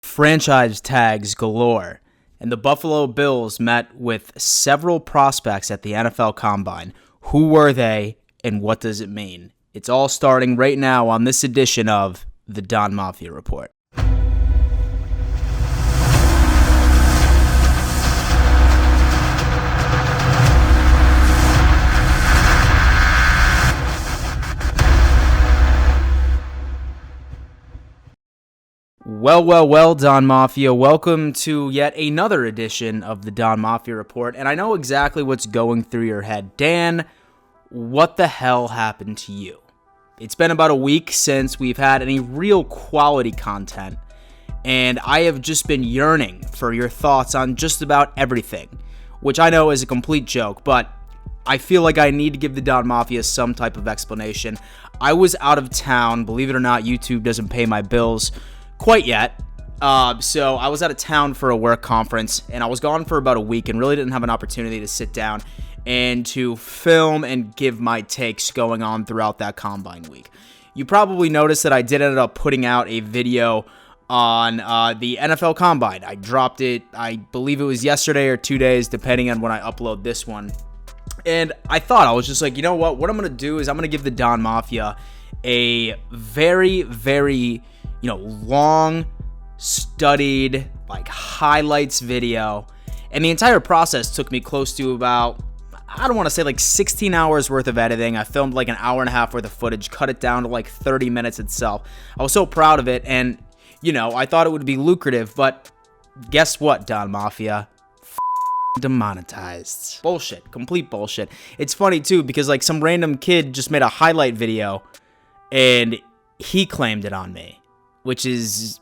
Franchise tags galore, and the Buffalo Bills met with several prospects at the NFL Combine. Who were they, and what does it mean? It's all starting right now on this edition of the Don Mafia Report. Well, Don Mafia, welcome to yet another edition of the Don Mafia Report, and I know exactly what's going through your head. Dan, what the hell happened to you? It's been about a week since we've had any real quality content, and I have just been yearning for your thoughts on just about everything, which I know is a complete joke, but I feel like I need to give the Don Mafia some type of explanation. I was out of town. Believe it or not, YouTube doesn't pay my bills quite yet. So I was out of town for a work conference, and I was gone for about a week and really didn't have an opportunity to sit down and to film and give my takes going on throughout that Combine week. You probably noticed that I did end up putting out a video on the NFL Combine. I dropped it, I believe it was yesterday or 2 days, depending on when I upload this one. And I was just like, you know what I'm going to do is I'm going to give the Don Mafia a very, very long, studied, highlights video. And the entire process took me close to about, I don't want to say 16 hours worth of editing. I filmed an hour and a half worth of footage, cut it down to 30 minutes itself. I was so proud of it, and, I thought it would be lucrative, but guess what, Don Mafia? Demonetized. Bullshit. Complete bullshit. It's funny, too, because, some random kid just made a highlight video, and he claimed it on me, which is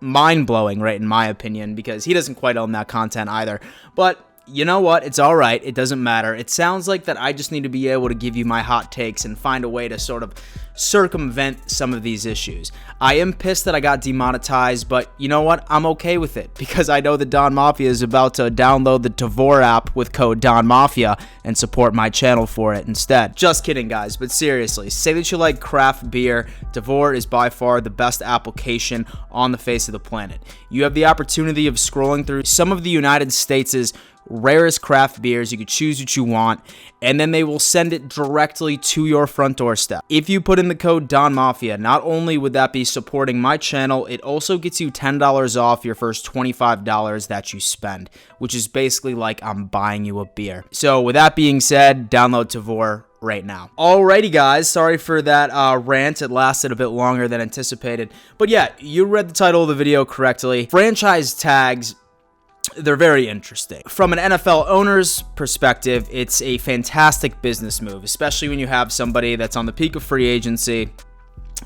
mind-blowing, right, in my opinion, because he doesn't quite own that content either. But you know what? It's all right. It doesn't matter. It sounds like that I just need to be able to give you my hot takes and find a way to sort of circumvent some of these issues. I am pissed that I got demonetized, but you know what? I'm okay with it because I know the Don Mafia is about to download the Tavor app with code Don Mafia and support my channel for it instead. Just kidding, guys, but seriously, say that you like craft beer. Tavor is by far the best application on the face of the planet. You have the opportunity of scrolling through some of the United States' rarest craft beers. You could choose what you want, and then they will send it directly to your front doorstep. If you put in the code Don Mafia, not only would that be supporting my channel, it also gets you $10 off your first $25 that you spend, which is basically like I'm buying you a beer. So with that being said, download Tavor right now. Alrighty, guys, sorry for that rant. It lasted a bit longer than anticipated, but yeah, you read the title of the video correctly. Franchise tags, they're very interesting. From an NFL owner's perspective, it's a fantastic business move, especially when you have somebody that's on the peak of free agency,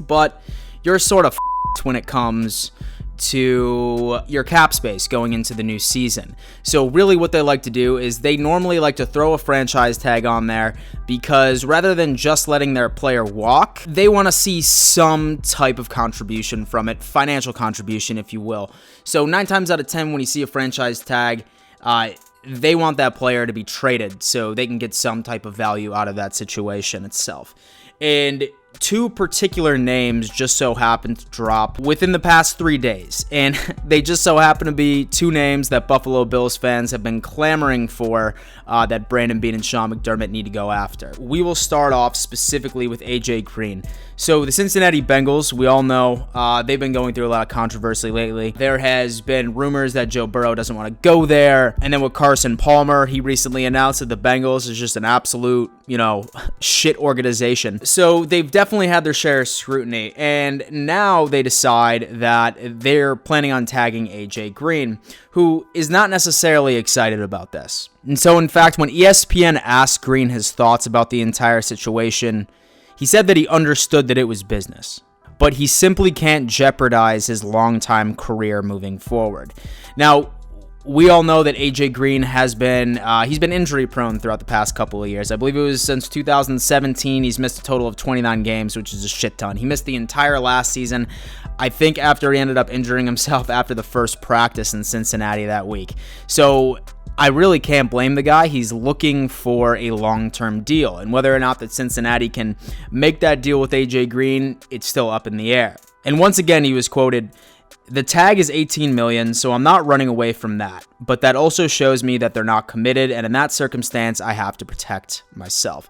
but you're sort of when it comes to your cap space going into the new season. So really what they like to do is they normally like to throw a franchise tag on there because rather than just letting their player walk, they want to see some type of contribution from it, financial contribution, if you will. So 9 times out of 10, when you see a franchise tag, they want that player to be traded so they can get some type of value out of that situation itself. And 2 particular names just so happened to drop within the past 3 days, and they just so happen to be 2 names that Buffalo Bills fans have been clamoring for that Brandon Beane and Sean McDermott need to go after. We will start off specifically with AJ Green. So the Cincinnati Bengals, we all know they've been going through a lot of controversy lately. There has been rumors that Joe Burrow doesn't want to go there, and then with Carson Palmer, he recently announced that the Bengals is just an absolute, shit organization. So they've definitely had their share of scrutiny, and now they decide that they're planning on tagging AJ Green, who is not necessarily excited about this. And so, in fact, when ESPN asked Green his thoughts about the entire situation, he said that he understood that it was business, but he simply can't jeopardize his long-time career moving forward. Now, we all know that AJ Green has been he's been injury prone throughout the past couple of years. I believe it was since 2017 he's missed a total of 29 games, which is a shit ton. He missed the entire last season, I think, after he ended up injuring himself after the first practice in Cincinnati that week. So I really can't blame the guy. He's looking for a long-term deal, and whether or not that Cincinnati can make that deal with AJ Green, it's still up in the air. And once again, he was quoted The tag is 18 million, so I'm not running away from that. But that also shows me that they're not committed, and in that circumstance, I have to protect myself.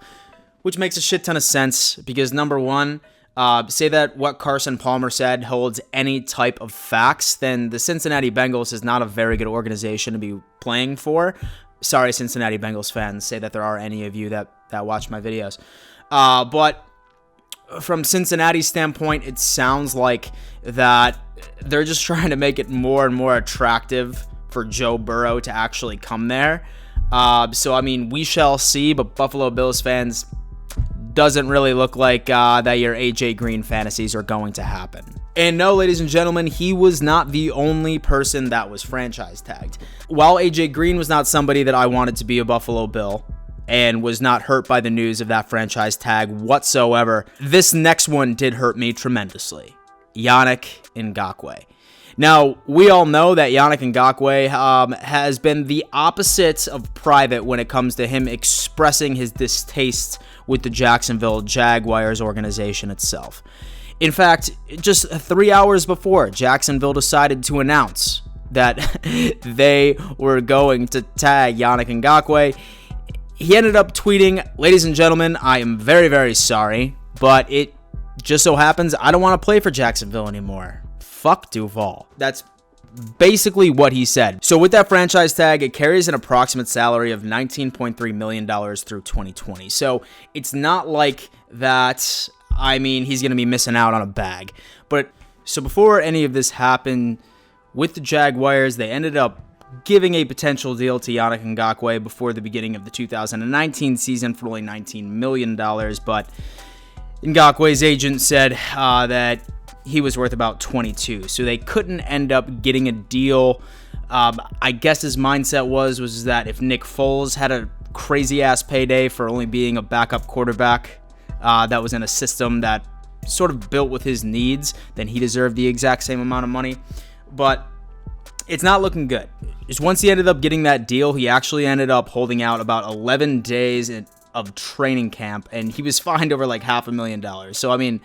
Which makes a shit ton of sense, because number one, say that what Carson Palmer said holds any type of facts, then the Cincinnati Bengals is not a very good organization to be playing for. Sorry, Cincinnati Bengals fans, say that there are any of you that watch my videos. But from Cincinnati's standpoint, it sounds like that they're just trying to make it more and more attractive for Joe Burrow to actually come there. So, I mean, we shall see, but Buffalo Bills fans, doesn't really look like that your AJ Green fantasies are going to happen. And no, ladies and gentlemen, he was not the only person that was franchise tagged. While AJ Green was not somebody that I wanted to be a Buffalo Bill, and was not hurt by the news of that franchise tag whatsoever, this next one did hurt me tremendously. Yannick Ngame. Now, we all know that Yannick Ngame has been the opposite of private when it comes to him expressing his distaste with the Jacksonville Jaguars organization itself. In fact, just 3 hours before, Jacksonville decided to announce that they were going to tag Yannick Ngame, he ended up tweeting, "Ladies and gentlemen, I am very, very sorry, but it just so happens I don't want to play for Jacksonville anymore. Fuck Duval." That's basically what he said. So with that franchise tag, it carries an approximate salary of $19.3 million through 2020. So it's not like that, I mean, he's going to be missing out on a bag. But so before any of this happened with the Jaguars, they ended up giving a potential deal to Yannick Ngame before the beginning of the 2019 season for only $19 million, but Ngakwe's agent said that he was worth about 22, so they couldn't end up getting a deal. I guess his mindset was that if Nick Foles had a crazy-ass payday for only being a backup quarterback that was in a system that sort of built with his needs, then he deserved the exact same amount of money. But it's not looking good. Just once he ended up getting that deal, he actually ended up holding out about 11 days of training camp, and he was fined over like $500,000. So, I mean,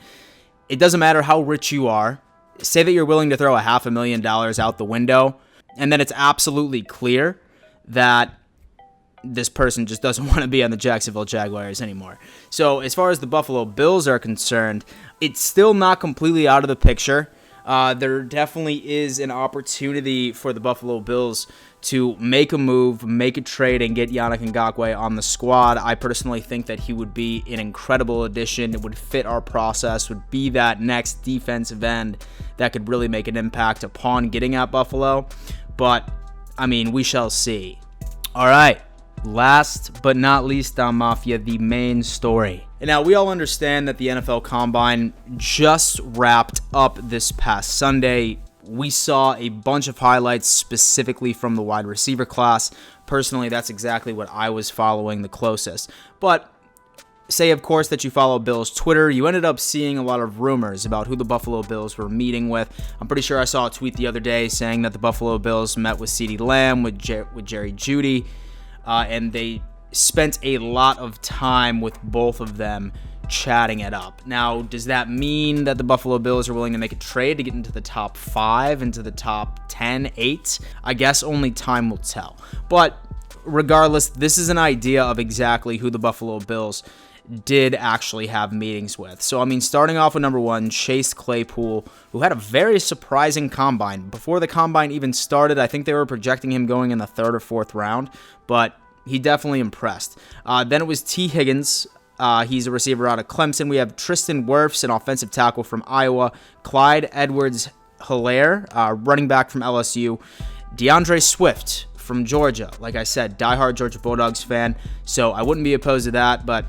it doesn't matter how rich you are. Say that you're willing to throw $500,000 out the window, and then it's absolutely clear that this person just doesn't want to be on the Jacksonville Jaguars anymore. So, as far as the Buffalo Bills are concerned, it's still not completely out of the picture. There definitely is an opportunity for the Buffalo Bills to make a move, make a trade, and get Yannick Ngame on the squad. I personally think that he would be an incredible addition. It would fit our process, would be that next defensive end that could really make an impact upon getting at Buffalo. But, I mean, we shall see. All right. Last but not least on Mafia, the main story. And now, we all understand that the NFL Combine just wrapped up this past Sunday. We saw a bunch of highlights specifically from the wide receiver class. Personally, that's exactly what I was following the closest. But say, of course, that you follow Bills Twitter, you ended up seeing a lot of rumors about who the Buffalo Bills were meeting with. I'm pretty sure I saw a tweet the other day saying that the Buffalo Bills met with CeeDee Lamb, with Jerry Jeudy, and they spent a lot of time with both of them chatting it up. Now, does that mean that the Buffalo Bills are willing to make a trade to get into the top 5, into the top 10, 8? I guess only time will tell. But regardless, this is an idea of exactly who the Buffalo Bills did actually have meetings with. So, I mean, starting off with number 1, Chase Claypool, who had a very surprising combine. Before the combine even started, I think they were projecting him going in the 3rd or 4th round, but he definitely impressed. Then it was T. Higgins. He's a receiver out of Clemson. We have Tristan Wirfs, an offensive tackle from Iowa. Clyde Edwards-Helaire, running back from LSU. DeAndre Swift from Georgia. Like I said, diehard Georgia Bulldogs fan, so I wouldn't be opposed to that, but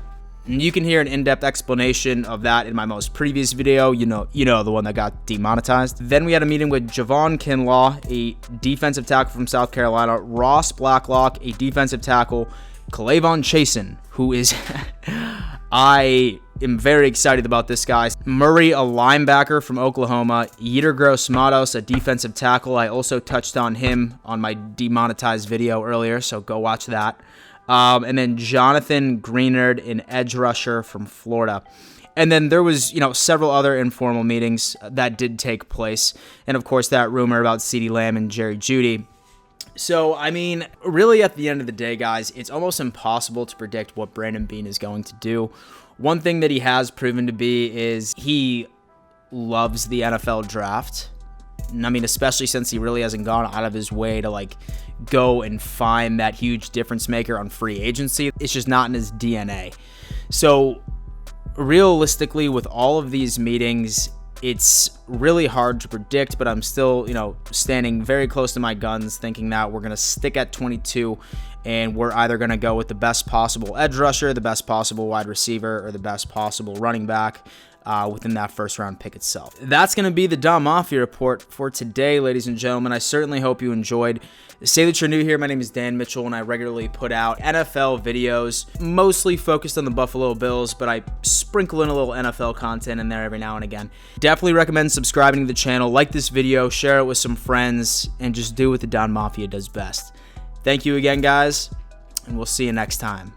you can hear an in-depth explanation of that in my most previous video, you know, the one that got demonetized. Then we had a meeting with Javon Kinlaw, a defensive tackle from South Carolina, Ross Blacklock, a defensive tackle, K'Lavon Chasen, who is I am very excited about this guy. Murray, a linebacker from Oklahoma, Yetur Gross-Matos, a defensive tackle. I also touched on him on my demonetized video earlier, so go watch that. And then Jonathan Greenard, an edge rusher from Florida. And then there was, several other informal meetings that did take place. And of course, that rumor about CeeDee Lamb and Jerry Jeudy. So, I mean, really at the end of the day, guys, it's almost impossible to predict what Brandon Beane is going to do. One thing that he has proven to be is he loves the NFL draft. I mean, especially since he really hasn't gone out of his way to go and find that huge difference maker on free agency. It's just not in his DNA. So realistically, with all of these meetings, it's really hard to predict, but I'm still, standing very close to my guns, thinking that we're going to stick at 22 and we're either going to go with the best possible edge rusher, the best possible wide receiver, or the best possible running back within that first round pick itself. That's going to be the Don Mafia Report for today, ladies and gentlemen. I certainly hope you enjoyed. Say that you're new here. My name is Dan Mitchell, and I regularly put out NFL videos, mostly focused on the Buffalo Bills, but I sprinkle in a little NFL content in there every now and again. Definitely recommend subscribing to the channel, like this video, share it with some friends, and just do what the Don Mafia does best. Thank you again, guys, and we'll see you next time.